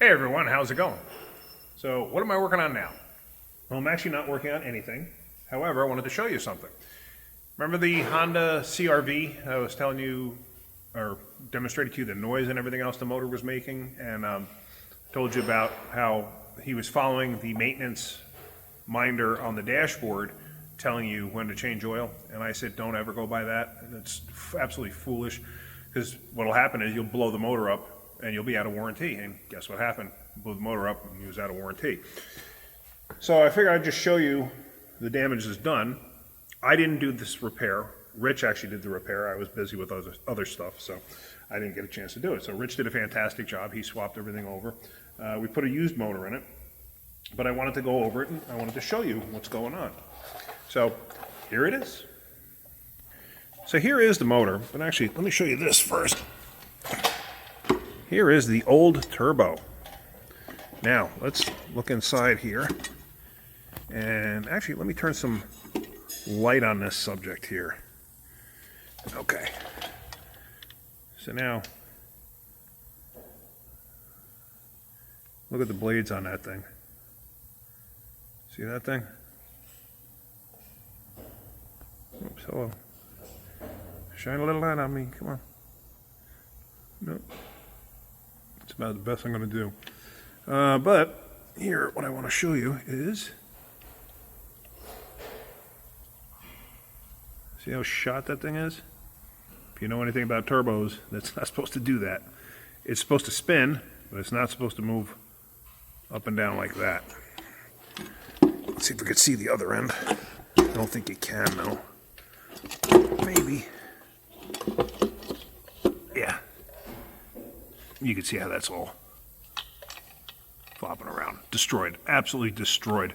Hey everyone, how's it going? So what am I working on now? Well, I'm actually not working on anything. However, I wanted to show you something. Remember the Honda CRV I was telling you, or demonstrated to you the noise and everything else the motor was making, and told you about how he was following the maintenance minder on the dashboard telling you when to change oil, and I said don't ever go by that. And it's absolutely foolish, because what will happen is you'll blow the motor up and you'll be out of warranty, and guess what happened? Blew the motor up and you was out of warranty. So I figured I'd just show you the damage that's done. I didn't do this repair. Rich actually did the repair. I was busy with other stuff, so I didn't get a chance to do it. So Rich did a fantastic job. He swapped everything over. We put a used motor in it, but I wanted to go over it and I wanted to show you what's going on. So here it is. So here is the motor, but actually let me show you this first. Here is the old turbo. Now let's look inside here, and actually let me turn some light on this subject here. Okay, so now look at the blades on that thing. See that thing? Oops, hello. Shine a little light on me, come on. Nope. It's about the best I'm going to do. But here, what I want to show you is, see how shot that thing is? If you know anything about turbos, that's not supposed to do that. It's supposed to spin, but it's not supposed to move up and down like that. Let's see if we can see the other end. I don't think you can, though. Maybe. Yeah. You can see how that's all flopping around. Destroyed. Absolutely destroyed.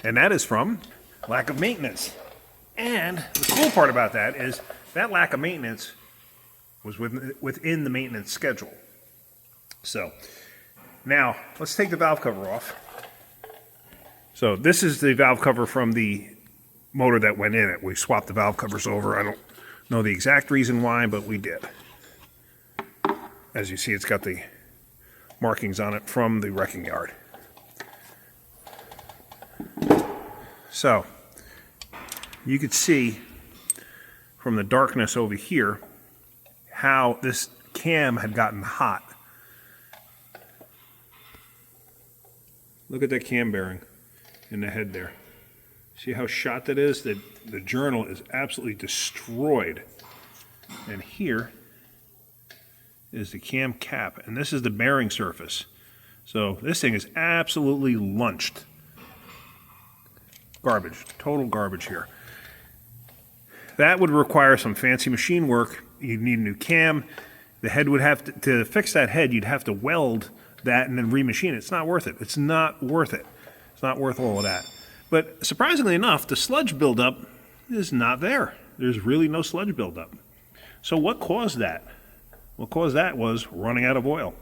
And that is from lack of maintenance. And the cool part about that is that lack of maintenance was within the maintenance schedule. So now let's take the valve cover off. So this is the valve cover from the motor that went in it. We swapped the valve covers over. I don't know the exact reason why, but we did. As you see, it's got the markings on it from the wrecking yard. So you could see from the darkness over here how this cam had gotten hot. Look at that cam bearing in the head there. See how shot that is? The journal is absolutely destroyed. And here is the cam cap, and this is the bearing surface. So this thing is absolutely lunched. Garbage, total garbage here. That would require some fancy machine work. You'd need a new cam. The head would have to fix that head, you'd have to weld that and then remachine it. It's not worth it. It's not worth it. It's not worth all of that. But surprisingly enough, the sludge buildup is not there. There's really no sludge buildup. So what caused that? What caused that was running out of oil.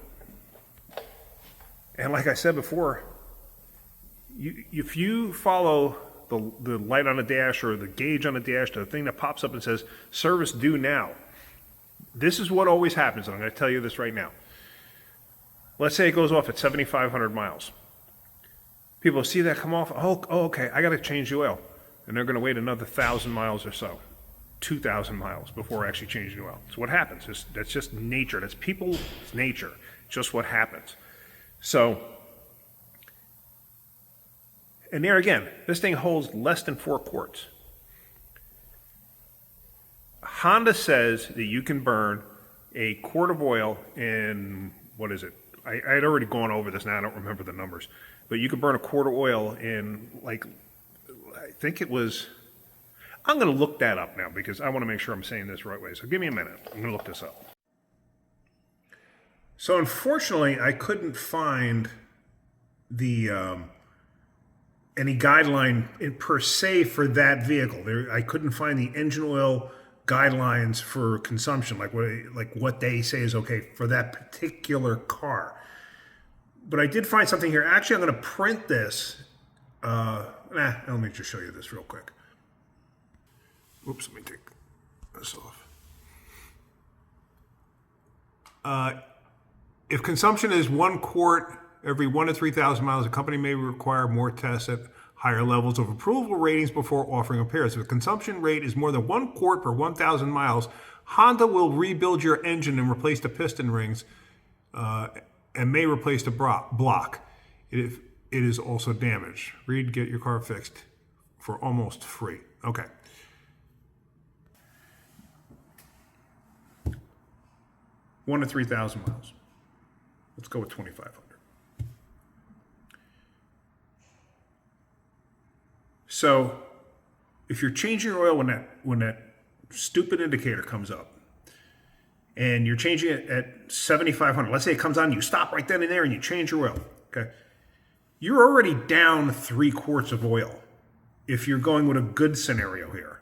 And like I said before, if you follow the light on the dash or the gauge on the dash, the thing that pops up and says, service due now, this is what always happens, and I'm going to tell you this right now. Let's say it goes off at 7,500 miles. People see that come off, oh okay, I got to change the oil. And they're going to wait another 1,000 miles or so. 2,000 miles before actually changing the oil. So what happens? That's just nature. That's people's nature. It's just what happens. So, and there again, this thing holds less than 4 quarts. Honda says that you can burn a quart of oil in, what is it? I had already gone over this now, I don't remember the numbers. But you can burn a quart of oil in, like, I think it was, I'm going to look that up now because I want to make sure I'm saying this the right way. So give me a minute. I'm going to look this up. So unfortunately, I couldn't find the any guideline per se for that vehicle. I couldn't find the engine oil guidelines for consumption, like what they say is okay for that particular car. But I did find something here. Actually, I'm going to print this. Let me just show you this real quick. Oops, let me take this off. If consumption is 1 quart every 1 to 3,000 miles, a company may require more tests at higher levels of approval ratings before offering repairs. If the consumption rate is more than 1 quart per 1,000 miles, Honda will rebuild your engine and replace the piston rings and may replace the block if it is also damaged. Read, get your car fixed for almost free. Okay. One to 3,000 miles. Let's go with 2,500. So, if you're changing your oil when that stupid indicator comes up, and you're changing it at 7,500, let's say it comes on, you stop right then and there, and you change your oil. Okay, you're already down 3 quarts of oil if you're going with a good scenario here.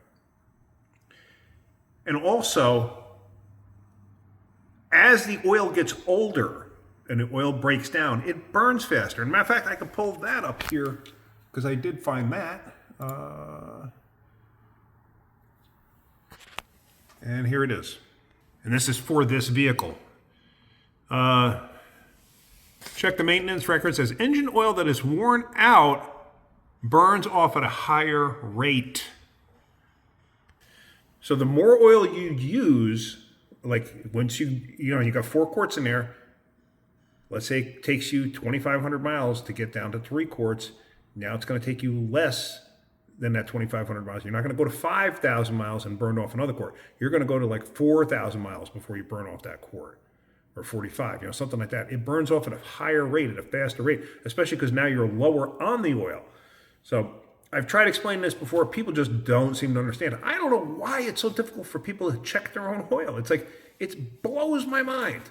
And also, as the oil gets older and the oil breaks down, it burns faster. As a matter of fact, I could pull that up here because I did find that. And here it is. And this is for this vehicle. Check the maintenance record. It says engine oil that is worn out burns off at a higher rate. So the more oil you use, like once you got 4 quarts in there, let's say it takes you 2,500 miles to get down to 3 quarts. Now it's going to take you less than that 2,500 miles. You're not going to go to 5,000 miles and burn off another quart. You're going to go to like 4,000 miles before you burn off that quart, or 45, something like that. It burns off at a higher rate, at a faster rate, especially because now you're lower on the oil. So I've tried explaining this before. People just don't seem to understand it. I don't know why it's so difficult for people to check their own oil. It's like, it blows my mind.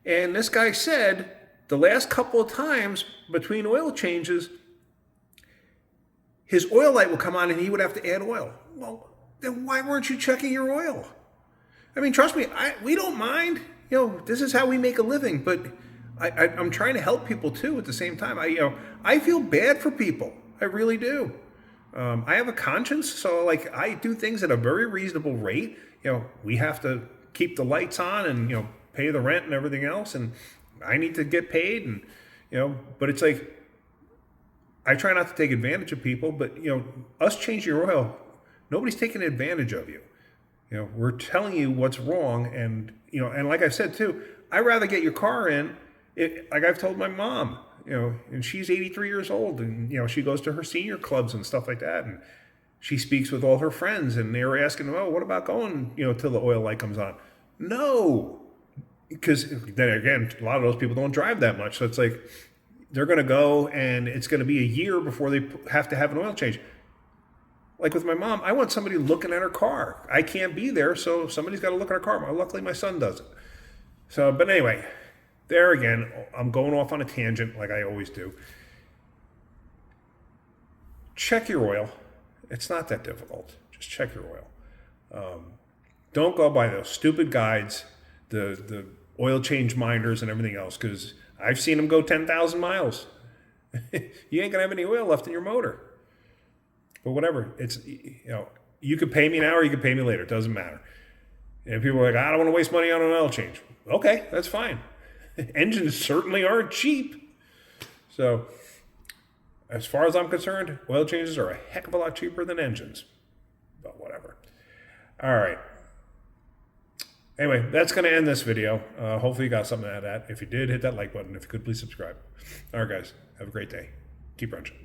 And this guy said the last couple of times between oil changes, his oil light would come on and he would have to add oil. Well, then why weren't you checking your oil? I mean, trust me, we don't mind. This is how we make a living. But I'm trying to help people too at the same time. I feel bad for people. I really do. I have a conscience, so like I do things at a very reasonable rate. We have to keep the lights on and pay the rent and everything else, and I need to get paid, and but it's like, I try not to take advantage of people, but us changing your oil, nobody's taking advantage of you. We're telling you what's wrong, and and like I've said too, I'd rather get your car in. Like I've told my mom, and she's 83 years old, and she goes to her senior clubs and stuff like that, and she speaks with all her friends, and they were asking, "Oh, what about going, till the oil light comes on?" No, because then again, a lot of those people don't drive that much, so it's like, they're going to go and it's going to be a year before they have to have an oil change. Like with my mom, I want somebody looking at her car. I can't be there, so somebody's got to look at her car. Luckily, my son does it. So, but anyway, there again, I'm going off on a tangent like I always do. Check your oil. It's not that difficult. Just check your oil. Don't go by those stupid guides, the oil change minders and everything else, because I've seen them go 10,000 miles. You ain't gonna have any oil left in your motor. But whatever, it's you could pay me now or you could pay me later. It doesn't matter. And people are like, I don't want to waste money on an oil change. Okay, that's fine. Engines certainly aren't cheap. So, as far as I'm concerned, oil changes are a heck of a lot cheaper than engines. But whatever. All right. Anyway, that's going to end this video. Hopefully you got something out of that. If you did, hit that like button. If you could, please subscribe. All right, guys. Have a great day. Keep wrenching.